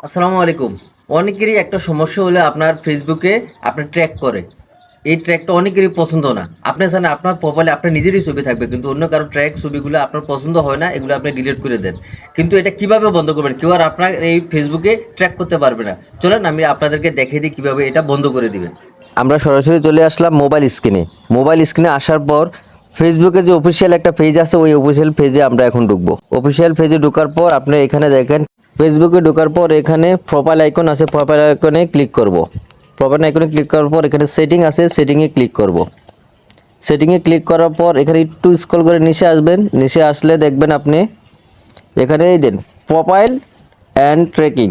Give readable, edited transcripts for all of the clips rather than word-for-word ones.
আসসালামু আলাইকুম। অনেকেরই একটা সমস্যা হলে আপনার ফেসবুকে আপনি ট্র্যাক করে। এই ট্র্যাকটা অনেকেরই পছন্দ না। আপনি জানেন আপনার প্রোফাইলে আপনার নিজেরই ছবি থাকবে, কিন্তু অন্য কারো ট্র্যাক ছবিগুলো আপনার পছন্দ হয় না, এগুলো আপনি ডিলিট করে দেন। কিন্তু এটা কিভাবে বন্ধ করবেন? কেউ আর আপনার এই ফেসবুকে ট্র্যাক করতে পারবে না। চলেন আমি আপনাদেরকে দেখিয়ে দিই কীভাবে এটা বন্ধ করে দিবেন। আমরা সরাসরি চলে আসলাম মোবাইল স্ক্রিনে। মোবাইল স্ক্রিনে আসার পর ফেসবুকে যে অফিসিয়াল একটা পেজ আছে, ওই অফিসিয়াল পেজে আমরা এখন ঢুকবো। অফিসিয়াল পেজে ঢোকার পর আপনি এখানে দেখেন, ফেসবুকে ঢোকার পর এখানে প্রোফাইল আইকন আছে, প্রোফাইল আইকনে ক্লিক করব। প্রোফাইল আইকনে ক্লিক করার পর এখানে সেটিং আছে, সেটিংয়ে ক্লিক করব। সেটিংয়ে ক্লিক করার পর এখানে একটু স্ক্রল করে নিচে আসবেন। নিচে আসলে দেখবেন আপনি এখানে এই দেন প্রোফাইল অ্যান্ড ট্র্যাকিং,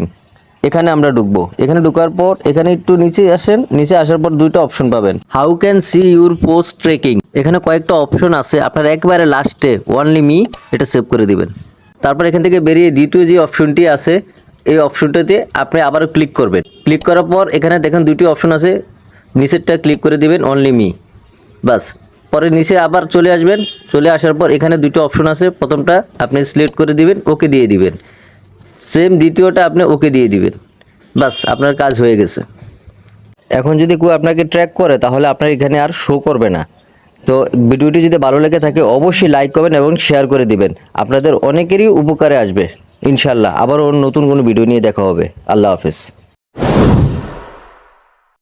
এখানে আমরা ঢুকবো। এখানে ঢোকার পর এখানে একটু নিচে আসেন। নিচে আসার পর দুইটা অপশন পাবেন, how can see your post tracking. এখানে কয়েকটা অপশন আছে, আপনার একবারে লাস্টে অনলি মি এটা সেভ করে দিবেন। তারপর এখান থেকে বেরিয়ে দ্বিতীয় যে অপশনটি আছে, এই অপশনটাতে আপনি আবার ক্লিক করবেন। ক্লিক করার পর এখানে দেখেন দুটি অপশন আছে, নিচেরটা ক্লিক করে দিবেন অনলি মি, বাস। পরে নিচে আবার চলে আসবেন। চলে আসার পর এখানে দুটো অপশন আছে, প্রথমটা আপনি সিলেক্ট করে দিবেন, ওকে দিয়ে দিবেন। সেম দ্বিতীয়টা আপনি ওকে দিয়ে দিবেন, বাস আপনার কাজ হয়ে গেছে। এখন যদি কেউ আপনাকে ট্র্যাক করে তাহলে আপনার এখানে আর শো করবে না। তো ভিডিওটি যদি ভালো লেগে থাকে অবশ্যই লাইক করবেন এবং শেয়ার করে দিবেন, আপনাদের অনেকেরই উপকারে আসবে ইনশাল্লাহ। আবারও নতুন কোনো ভিডিও নিয়ে দেখা হবে। আল্লাহ হাফেজ।